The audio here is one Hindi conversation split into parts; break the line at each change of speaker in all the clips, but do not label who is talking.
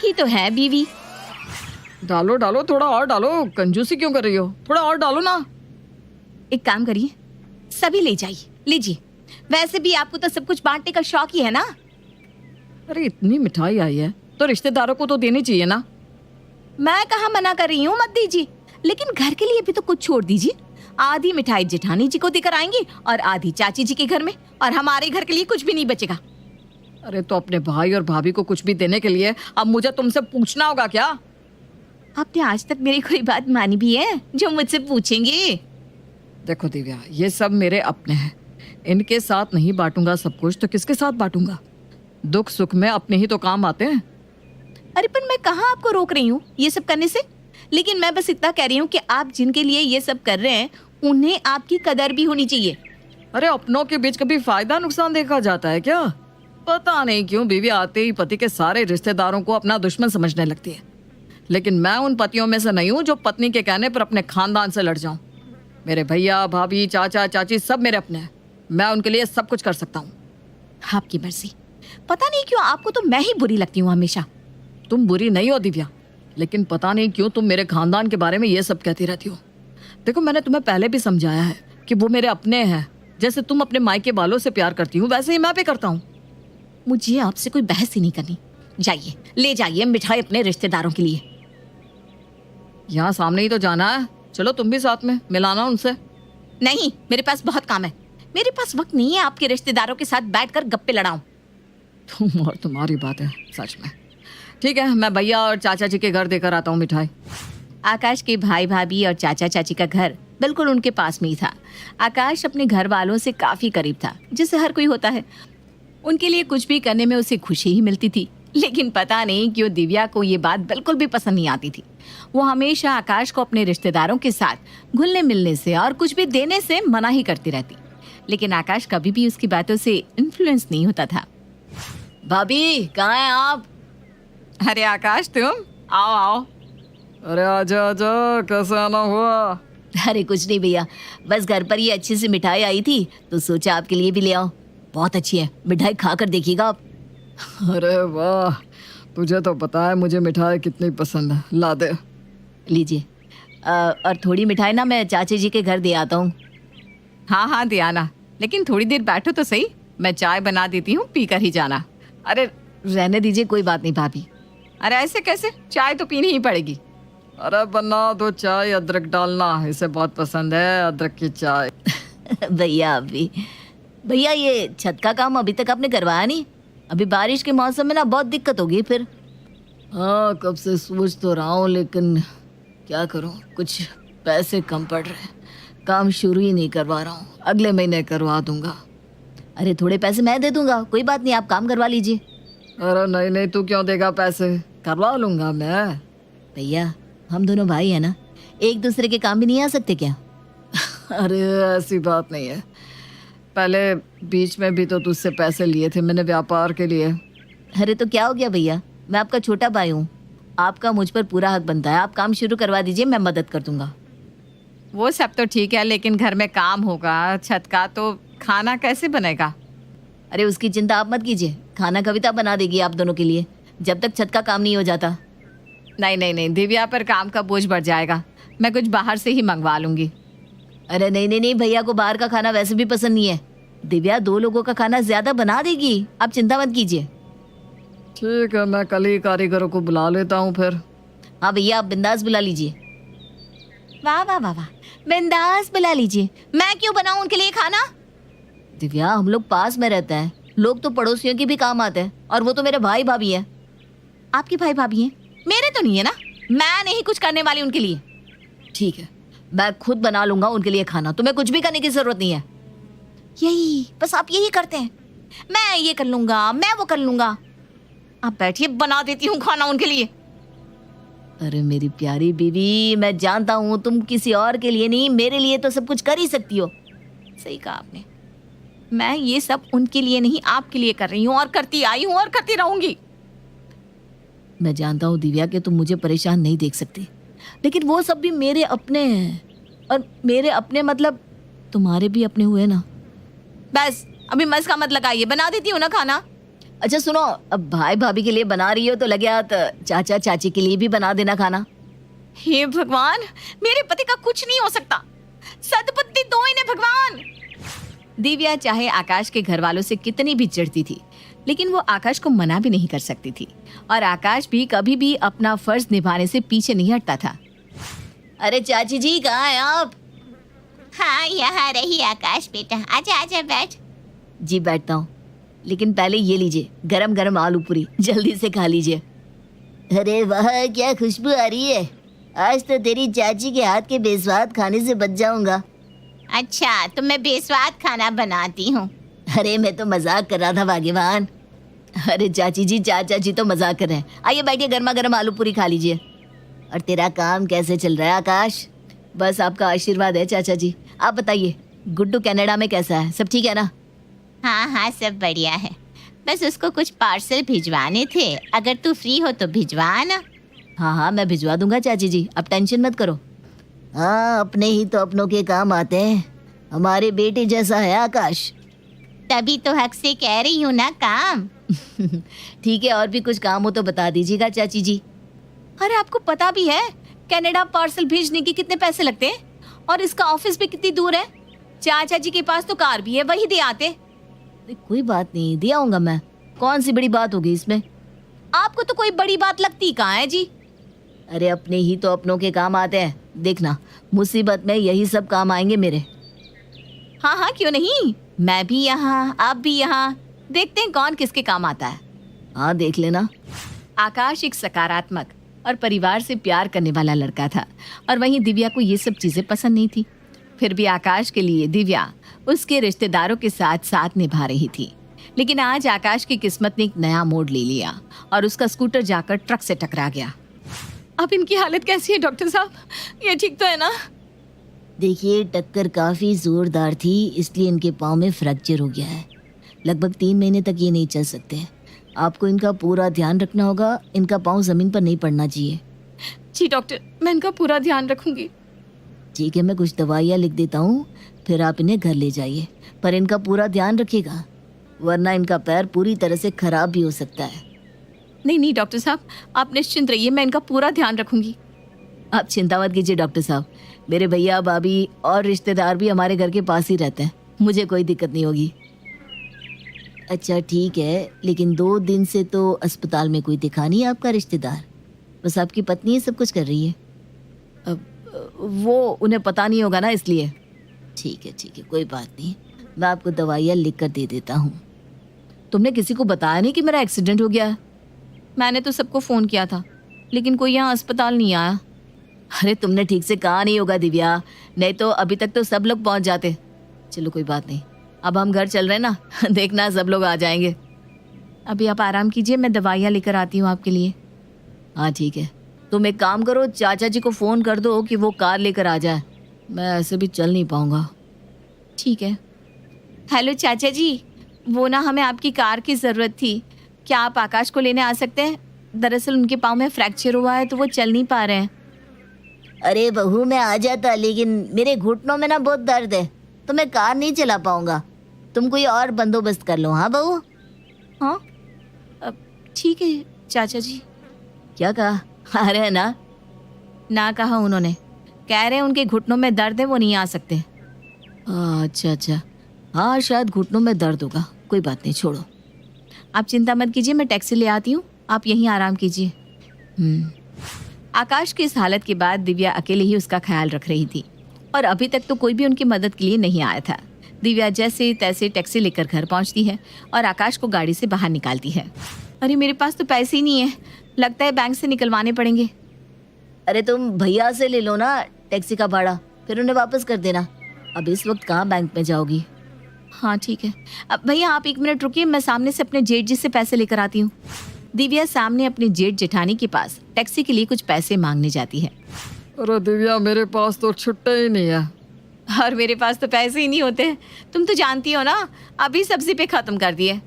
एक ही तो है बीवी।
डालो डालो, थोड़ा और डालो, कंजूसी क्यों कर रही हो? थोड़ा और डालो ना।
एक काम करिए, सभी ले जाइए, लीजिए। वैसे भी आपको तो सब कुछ बांटने का शौक ही है ना।
अरे इतनी मिठाई आई है तो रिश्तेदारों को तो देनी चाहिए ना।
मैं कहाँ मना कर रही हूँ मत दीजिए, लेकिन घर के लिए भी तो कुछ छोड़ दीजिए। आधी मिठाई जेठानी जी को देकर आएंगी और आधी चाची जी के घर में, और हमारे घर के लिए कुछ भी नहीं बचेगा।
अरे तो अपने भाई और भाभी को कुछ भी देने के लिए अब मुझे तुमसे पूछना होगा क्या?
आपने आज तक मेरी कोई बात मानी भी है जो मुझसे पूछेंगे?
देखो दिव्या, ये सब मेरे अपने हैं, इनके साथ नहीं बांटूंगा सब कुछ तो किसके साथ बांटूंगा? दुख सुख में अपने ही तो काम आते हैं।
अरे पर मैं कहाँ आपको रोक रही हूँ ये सब करने से, लेकिन मैं बस इतना कह रही हूँ कि आप जिनके लिए ये सब कर रहे हैं उन्हें आपकी कदर भी होनी चाहिए।
अरे अपनों के बीच कभी फायदा नुकसान देखा जाता है क्या? पता नहीं क्यों बीवी आते ही पति के सारे रिश्तेदारों को अपना दुश्मन समझने लगती है। लेकिन मैं उन पतियों में से नहीं हूँ जो पत्नी के कहने पर अपने खानदान से लड़ जाऊं। मेरे भैया भाभी चाचा चाची सब मेरे अपने हैं, मैं उनके लिए सब कुछ कर सकता हूँ।
आपकी मर्जी। पता नहीं क्यों आपको तो मैं ही बुरी लगती हूँ हमेशा।
तुम बुरी नहीं हो दिव्या, लेकिन पता नहीं क्यों तुम मेरे खानदान के बारे में ये सब कहती रहती हो। देखो मैंने तुम्हें पहले भी समझाया है कि वो मेरे अपने हैं। जैसे तुम अपने मायके वालों से प्यार करती हूँ वैसे ही मैं भी करता हूँ।
मुझे आपसे कोई बहस ही नहीं करनी। जाइए ले जाइए मिठाई अपने रिश्तेदारों के लिए।
यहाँ सामने ही तो जाना है, चलो तुम भी साथ में मिलाना उनसे।
नहीं, मेरे पास बहुत काम है। मेरे पास वक्त नहीं है आपके रिश्तेदारों के साथ बैठकर गप्पे लड़ाऊं।
तुम और तुम्हारी बात है सच में। ठीक है, मैं भैया और चाचा जी के घर देकर आता हूँ मिठाई।
आकाश के भाई भाभी और चाचा चाची का घर बिल्कुल उनके पास में ही था। आकाश अपने घर वालों से काफी करीब था, जिससे हर कोई होता है। उनके लिए कुछ भी करने में उसे खुशी ही मिलती थी। लेकिन पता नहीं क्यों दिव्या को ये बात बिल्कुल भी पसंद नहीं आती थी। वो हमेशा आकाश को अपने रिश्तेदारों के साथ घुलने मिलने से और कुछ भी देने से मना ही करती रहती। लेकिन आकाश कभी भी उसकी बातों से इन्फ्लुएंस नहीं होता था।
भाभी कहाँ हैं आप?
अरे आकाश तुम आओ आओ।
अरे आजा आजा, कैसा आना हुआ?
अरे कुछ नहीं भैया, बस घर पर ये अच्छी सी मिठाई आई थी तो सोचा आपके लिए भी ले आओ। बहुत अच्छी है, मिठाई खाकर देखिएगा आप।
अरे वाह, तुझे तो पता है मुझे मिठाई कितनी पसंद है, ला दे।
लीजिए। और थोड़ी मिठाई ना मैं चाची जी के घर दे आता हूँ। हाँ हाँ दे आना, लेकिन थोड़ी देर बैठो तो सही, मैं चाय बना देती हूँ, पीकर ही जाना। अरे रहने दीजिए, कोई बात नहीं भाभी। अरे ऐसे कैसे, चाय तो पीनी ही पड़ेगी।
अरे बना दो चाय, अदरक डालना, इसे बहुत पसंद है अदरक की चाय।
भैया अभी भैया ये छत का काम अभी तक आपने करवाया नहीं? अभी बारिश के मौसम में ना बहुत दिक्कत होगी फिर।
हाँ कब से सोच तो रहा हूँ, लेकिन क्या करूँ, कुछ पैसे कम पड़ रहे हैं, काम शुरू ही नहीं करवा रहा हूँ। अगले महीने करवा दूंगा।
अरे थोड़े पैसे मैं दे दूंगा, कोई बात नहीं, आप काम करवा लीजिए।
अरे नहीं नहीं, तू क्यों देगा पैसे, करवा लूंगा मैं।
भैया हम दोनों भाई है ना, एक दूसरे के काम भी नहीं आ सकते क्या?
अरे ऐसी बात नहीं है, पहले बीच में भी तो तुझसे पैसे लिए थे मैंने व्यापार के लिए।
अरे तो क्या हो गया भैया, मैं आपका छोटा भाई हूँ, आपका मुझ पर पूरा हक बनता है। आप काम शुरू करवा दीजिए, मैं मदद कर दूंगा। वो सब तो ठीक है, लेकिन घर में काम होगा छत का, तो खाना कैसे बनेगा? अरे उसकी चिंता आप मत कीजिए, खाना कविता बना देगी आप दोनों के लिए, जब तक छत का काम नहीं हो जाता। नहीं नहीं नहीं, दिव्या पर काम का बोझ बढ़ जाएगा, मैं कुछ बाहर से ही मंगवा लूंगी। अरे नहीं नहीं नहीं, भैया को बाहर का खाना वैसे भी पसंद नहीं है। दिव्या 2 लोगों का खाना ज्यादा बना देगी, आप चिंता मत कीजिए।
ठीक है, मैं कल ही कारीगरों को बुला लेता हूँ फिर।
हाँ भैया आप बिंदास बुला लीजिए। वाह वाह वाह वाह, बिंदास बुला लीजिए, मैं क्यों बनाऊं उनके लिए खाना? दिव्या हम लोग पास में रहते हैं, लोग तो पड़ोसियों की भी काम आते हैं, और वो तो मेरे भाई भाभी है। आपके भाई भाभी हैं, मेरे तो नहीं है ना, मैं नहीं कुछ करने वाली उनके लिए। ठीक है, मैं खुद बना लूंगा उनके लिए खाना, तुम्हें कुछ भी करने की जरूरत नहीं है। यही बस आप यही करते हैं, मैं ये कर लूंगा, मैं वो कर लूंगा। आप बैठिए, बना देती हूँ खाना उनके लिए। अरे मेरी प्यारी बीवी, मैं जानता हूँ तुम किसी और के लिए नहीं, मेरे लिए तो सब कुछ कर ही सकती हो। सही कहा आपने, मैं ये सब उनके लिए नहीं आपके लिए कर रही हूँ, और करती आई हूँ और करती रहूंगी। मैं जानता हूँ दिव्या कि तुम मुझे परेशान नहीं देख सकती, लेकिन वो सब भी मेरे अपने हैं, और मेरे अपने मतलब तुम्हारे भी अपने हुए ना। बस अभी मस्का मत लगाइए, बना देती हूँ ना खाना। अच्छा सुनो, अब भाई भाभी के लिए बना रही हो तो लगे हाथ चाचा चाची के लिए भी बना देना खाना।
हे भगवान, मेरे पति का कुछ नहीं हो सकता। सदबुद्धि दो इन्हें भगवान।
दिव्या चाहे आकाश के घर वालों से कितनी भी चिढ़ती थी, लेकिन वो आकाश को मना भी नहीं कर सकती थी। और आकाश भी कभी भी अपना फर्ज निभाने से पीछे नहीं हटता था। अरे चाची जी कहाँ हैं आप?
हाँ, यहाँ रही आकाश बेटा, आजा आजा बैठ।
जी बैठता हूँ, लेकिन पहले ये लीजिए गरम गरम आलू पूरी, जल्दी से खा लीजिए। अरे वाह क्या खुशबू आ रही है, आज तो तेरी चाची के हाथ के बेस्वाद खाने से बच जाऊंगा।
अच्छा, तो मैं बेस्वाद खाना बनाती हूँ।
अरे मैं तो मजाक कर रहा था भाग्यवान। अरे चाची जी चाचा जी तो मजाक कर रहे हैं। आइए बैठिए, गर्मा गर्म आलू पूरी खा लीजिए। और तेरा काम कैसे चल रहा है आकाश? बस आपका आशीर्वाद है चाचा जी। आप बताइए गुड्डू कनाडा में कैसा है, सब ठीक है ना?
हाँ हाँ, सब बढ़िया है। बस उसको कुछ पार्सल भिजवाने थे, अगर तू फ्री हो तो भिजवा ना।
हाँ हाँ मैं भिजवा दूंगा चाची जी, आप टेंशन मत करो। हाँ अपने ही तो अपनों के काम आते हैं, हमारे बेटे जैसा है आकाश।
तभी तो हक से कह रही हूँ ना काम।
ठीक है, और भी कुछ काम हो तो बता दीजिएगा चाची जी।
अरे आपको पता भी है कनाडा पार्सल भेजने के कितने पैसे लगते हैं, और इसका ऑफिस भी कितनी दूर है। चाचा जी के पास तो कार भी है, वही दे आते।
कोई बात नहीं, दे आऊंगा मैं, कौन सी बड़ी बात होगी इसमें?
आपको तो कोई बड़ी बात लगती कहाँ है जी।
अरे अपने ही तो अपनों के काम आते हैं, देखना मुसीबत में यही सब काम आएंगे मेरे।
हाँ हाँ क्यों नहीं, मैं भी यहाँ आप भी यहाँ, देखते हैं कौन किसके काम आता है।
हाँ देख लेना।
आकाश एक सकारात्मक और परिवार से प्यार करने वाला लड़का था, और वहीं दिव्या को ये सब चीजें पसंद नहीं थी। फिर भी आकाश के लिए दिव्या उसके रिश्तेदारों के साथ साथ निभा रही थी। लेकिन आज आकाश की किस्मत ने एक नया मोड़ ले लिया और उसका स्कूटर जाकर ट्रक से टकरा गया। अब इनकी हालत कैसी है डॉक्टर साहब, ये ठीक तो है ना?
देखिए टक्कर काफी जोरदार थी, इसलिए इनके पाँव में फ्रैक्चर हो गया है। लगभग 3 महीने तक ये नहीं चल सकते। आपको इनका पूरा ध्यान रखना होगा, इनका पाँव जमीन पर नहीं पड़ना चाहिए।
जी डॉक्टर, मैं इनका पूरा ध्यान रखूंगी।
ठीक है, मैं कुछ दवाइयाँ लिख देता हूँ, फिर आप इन्हें घर ले जाइए, पर इनका पूरा ध्यान रखिएगा, वरना इनका पैर पूरी तरह से खराब भी हो सकता है।
नहीं नहीं डॉक्टर साहब, आप निश्चिंत रहिए, मैं इनका पूरा ध्यान रखूंगी।
आप चिंता मत कीजिए डॉक्टर साहब, मेरे भैया भाभी और रिश्तेदार भी हमारे घर के पास ही रहते हैं, मुझे कोई दिक्कत नहीं होगी। अच्छा ठीक है, लेकिन 2 दिन से तो अस्पताल में कोई दिखा नहीं है आपका रिश्तेदार, बस आपकी पत्नी ही सब कुछ कर रही है।
अब वो उन्हें पता नहीं होगा ना, इसलिए।
ठीक है कोई बात नहीं, मैं आपको दवाइयाँ लिख कर दे देता हूँ।
तुमने किसी को बताया नहीं कि मेरा एक्सीडेंट हो गया है? मैंने तो सबको फ़ोन किया था, लेकिन कोई यहाँ अस्पताल नहीं आया।
अरे तुमने ठीक से कहा नहीं होगा दिव्या, नहीं तो अभी तक तो सब लोग पहुँच जाते। चलो कोई बात नहीं, अब हम घर चल रहे हैं ना, देखना सब लोग आ जाएंगे।
अभी आप आराम कीजिए, मैं दवाइयाँ लेकर आती हूँ आपके लिए।
हाँ ठीक है, तुम एक काम करो, चाचा जी को फ़ोन कर दो कि वो कार लेकर आ जाए, मैं ऐसे भी चल नहीं पाऊँगा।
ठीक है। हेलो चाचा जी, वो ना हमें आपकी कार की ज़रूरत थी, क्या आप आकाश को लेने आ सकते हैं? दरअसल उनके पाँव में फ्रैक्चर हुआ है तो वो चल नहीं पा रहे हैं।
अरे बहू मैं आ जाता, लेकिन मेरे घुटनों में ना बहुत दर्द है, तो मैं कार नहीं चला पाऊँगा, तुम कोई और बंदोबस्त कर लो। हाँ बहू?
हाँ ठीक है चाचा जी।
क्या कहा? आ रहे हैं ना?
ना कहा उन्होंने, कह रहे हैं उनके घुटनों में दर्द है, वो नहीं आ सकते।
अच्छा, हाँ शायद घुटनों में दर्द होगा, कोई बात नहीं, छोड़ो।
आप चिंता मत कीजिए, मैं टैक्सी ले आती हूँ, आप यहीं आराम कीजिए। आकाश की इस हालत के बाद दिव्या अकेले ही उसका ख्याल रख रही थी, और अभी तक तो कोई भी उनकी मदद के लिए नहीं आया था। दिव्या जैसे तैसे टैक्सी लेकर घर पहुंचती है और आकाश को गाड़ी से बाहर निकालती है। अरे मेरे पास तो पैसे ही नहीं है, लगता है बैंक से निकलवाने पड़ेंगे।
अरे तुम भैया से ले लो ना टैक्सी का भाड़ा, फिर उन्हें वापस कर देना, अब इस वक्त कहाँ बैंक में जाओगी।
हाँ ठीक है, अब भैया आप 1 मिनट रुकिए, मैं सामने से अपने जेठ जी से पैसे लेकर आती हूँ। दिव्या सामने अपनी जेठ जेठानी के पास टैक्सी के लिए कुछ पैसे मांगने जाती है।
अरे दिव्या, मेरे पास तो छुट्टे ही नहीं है।
और मेरे पास तो पैसे ही नहीं होते, तुम तो जानती हो ना, अभी सब्जी पे ख़त्म कर दिए।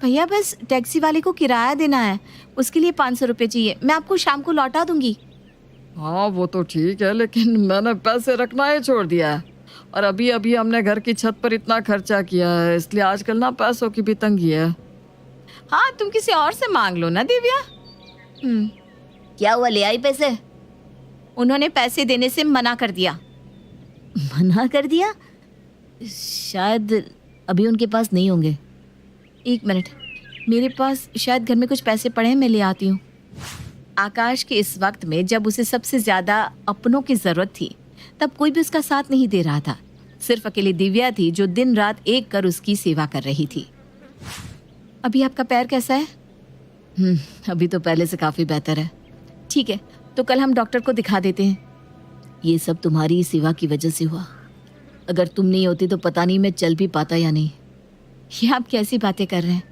भैया बस टैक्सी वाले को किराया देना है, उसके लिए 500 रुपये चाहिए, मैं आपको शाम को लौटा दूंगी।
हाँ वो तो ठीक है, लेकिन मैंने पैसे रखना ही छोड़ दिया है, और अभी अभी हमने घर की छत पर इतना खर्चा किया है, इसलिए आजकल ना पैसों की भी तंगी है।
हाँ, तुम किसी और से मांग लो ना दिव्या।
क्या हुआ, ले आई पैसे?
उन्होंने पैसे देने से मना कर दिया।
मना कर दिया? शायद अभी उनके पास नहीं होंगे।
1 मिनट, मेरे पास शायद घर में कुछ पैसे पड़े हैं, मैं ले आती हूँ। आकाश के इस वक्त में जब उसे सबसे ज्यादा अपनों की जरूरत थी, तब कोई भी उसका साथ नहीं दे रहा था। सिर्फ अकेली दिव्या थी जो दिन रात एक कर उसकी सेवा कर रही थी। अभी आपका पैर कैसा है?
अभी तो पहले से काफी बेहतर है।
ठीक है, तो कल हम डॉक्टर को दिखा देते हैं।
ये सब तुम्हारी सेवा की वजह से हुआ। अगर तुम नहीं होती तो पता नहीं मैं चल भी पाता या नहीं।
ये आप कैसी बातें कर रहे हैं?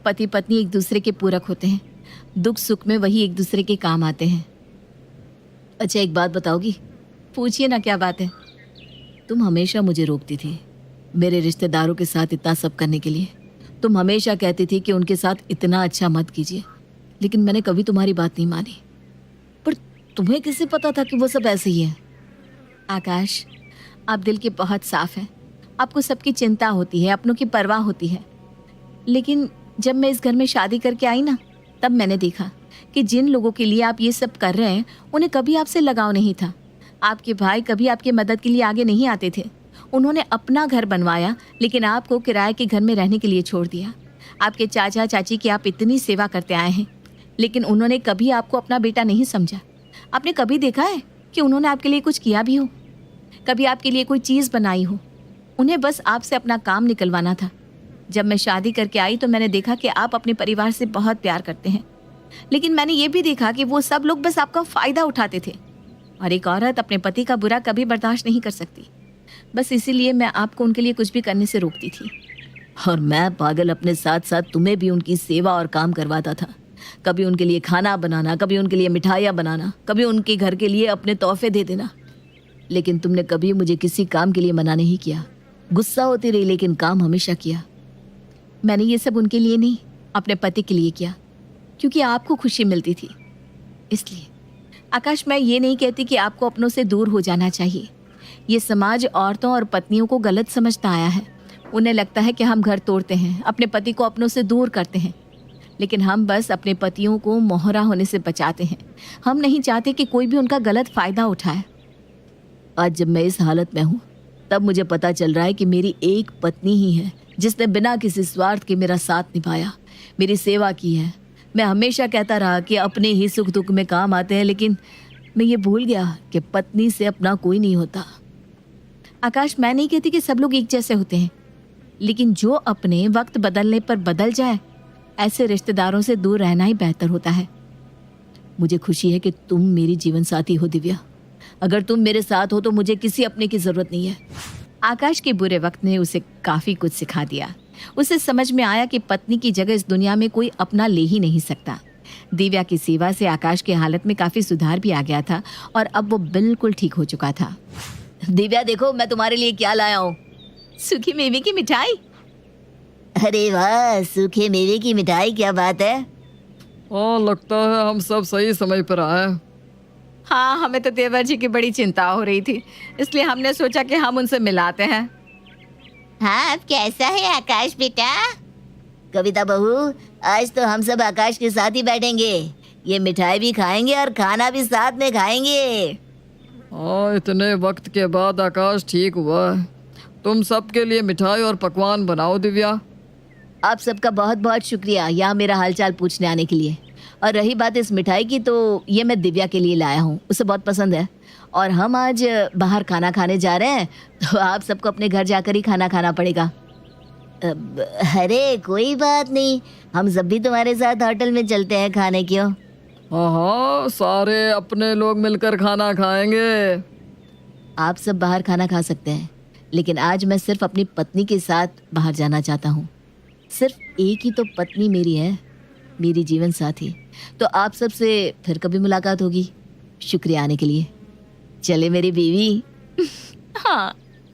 पति पत्नी एक दूसरे के पूरक होते हैं, दुख सुख में वही एक दूसरे के काम आते हैं।
अच्छा, एक बात बताओगी?
पूछिए ना, क्या बात है?
तुम हमेशा मुझे रोकती थी मेरे रिश्तेदारों के साथ इतना सब करने के लिए। तुम हमेशा कहती थी कि उनके साथ इतना अच्छा मत कीजिए, लेकिन मैंने कभी तुम्हारी बात नहीं मानी। पर तुम्हें कैसे पता था कि वो सब ऐसे ही है?
आकाश, आप दिल के बहुत साफ हैं। आपको सबकी चिंता होती है, अपनों की परवाह होती है। लेकिन जब मैं इस घर में शादी करके आई ना, तब मैंने देखा कि जिन लोगों के लिए आप ये सब कर रहे हैं, उन्हें कभी आपसे लगाव नहीं था। आपके भाई कभी आपकी मदद के लिए आगे नहीं आते थे। उन्होंने अपना घर बनवाया, लेकिन आपको किराए के घर में रहने के लिए छोड़ दिया। आपके चाचा चाची की आप इतनी सेवा करते आए हैं, लेकिन उन्होंने कभी आपको अपना बेटा नहीं समझा। आपने कभी देखा है कि उन्होंने आपके लिए कुछ किया भी हो? कभी आपके लिए कोई चीज़ बनाई हो? उन्हें बस आपसे अपना काम निकलवाना था। जब मैं शादी करके आई तो मैंने देखा कि आप अपने परिवार से बहुत प्यार करते हैं, लेकिन मैंने ये भी देखा कि वो सब लोग बस आपका फ़ायदा उठाते थे। और एक औरत अपने पति का बुरा कभी बर्दाश्त नहीं कर सकती। बस इसीलिए मैं आपको उनके लिए कुछ भी करने से रोकती थी।
और मैं पागल अपने साथ साथ तुम्हें भी उनकी सेवा और काम करवाता था। कभी उनके लिए खाना बनाना, कभी उनके लिए मिठाइयाँ बनाना, कभी उनके घर के लिए अपने तोहफे दे देना। लेकिन तुमने कभी मुझे किसी काम के लिए मना नहीं किया। गुस्सा होती रही, लेकिन काम हमेशा किया।
मैंने ये सब उनके लिए नहीं, अपने पति के लिए किया, क्योंकि आपको खुशी मिलती थी, इसलिए। आकाश, मैं ये नहीं कहती कि आपको अपनों से दूर हो जाना चाहिए। ये समाज औरतों और पत्नियों को गलत समझता आया है। उन्हें लगता है कि हम घर तोड़ते हैं, अपने पति को अपनों से दूर करते हैं, लेकिन हम बस अपने पतियों को मोहरा होने से बचाते हैं। हम नहीं चाहते कि कोई भी उनका गलत फ़ायदा उठाए।
आज जब मैं इस हालत में हूँ, तब मुझे पता चल रहा है कि मेरी एक पत्नी ही है जिसने बिना किसी स्वार्थ के मेरा साथ निभाया, मेरी सेवा की है। मैं हमेशा कहता रहा कि अपने ही सुख दुख में काम आते हैं, लेकिन मैं ये भूल गया कि पत्नी से अपना कोई नहीं होता।
आकाश, मैं नहीं कहती कि सब लोग एक जैसे होते हैं, लेकिन जो अपने वक्त बदलने पर बदल जाए, ऐसे रिश्तेदारों से दूर रहना ही बेहतर होता है।
मुझे खुशी है कि तुम मेरी जीवन साथी हो दिव्या। अगर तुम मेरे साथ हो तो मुझे किसी अपने की जरूरत नहीं है।
आकाश के बुरे वक्त ने उसे काफी कुछ सिखा दिया। उसे समझ में आया कि पत्नी की जगह इस दुनिया में कोई अपना ले ही नहीं सकता। दिव्या की सेवा से आकाश की हालत में काफी सुधार भी आ गया था और अब वो बिल्कुल ठीक हो चुका था।
दिव्या, देखो मैं तुम्हारे लिए क्या लाया हूँ।
सूखी मेवे की मिठाई।
अरे वाह, सूखे मेवे की मिठाई, क्या बात है।
लगता है हम सब सही समय पर आए।
हाँ, हमें तो देवर जी की बड़ी चिंता हो रही थी, इसलिए हमने सोचा कि हम उनसे मिलाते हैं।
हाँ, अब कैसा है आकाश बेटा? कविता बहू, आज तो हम सब आकाश के साथ ही बैठेंगे। ये मिठाई भी खाएंगे और खाना भी साथ में खाएंगे।
इतने वक्त के बाद आकाश ठीक हुआ है। तुम सबके लिए मिठाई और पकवान बनाओ दिव्या।
आप सबका बहुत बहुत शुक्रिया यहाँ मेरा हालचाल पूछने आने के लिए। और रही बात इस मिठाई की, तो ये मैं दिव्या के लिए लाया हूँ, उसे बहुत पसंद है। और हम आज बाहर खाना खाने जा रहे हैं, तो आप सबको अपने घर जाकर ही खाना खाना पड़ेगा। अरे कोई बात नहीं, हम सब भी तुम्हारे साथ होटल में चलते हैं खाने। क्यों?
हाँ, सारे अपने लोग मिलकर खाना खाएंगे।
आप सब बाहर खाना खा सकते हैं, लेकिन आज मैं सिर्फ अपनी पत्नी के साथ बाहर जाना चाहता हूँ। सिर्फ एक ही तो पत्नी मेरी है, मेरी जीवन साथी। तो आप सबसे फिर कभी मुलाकात होगी। शुक्रिया आने के लिए। चले मेरी बीवी।
हाँ।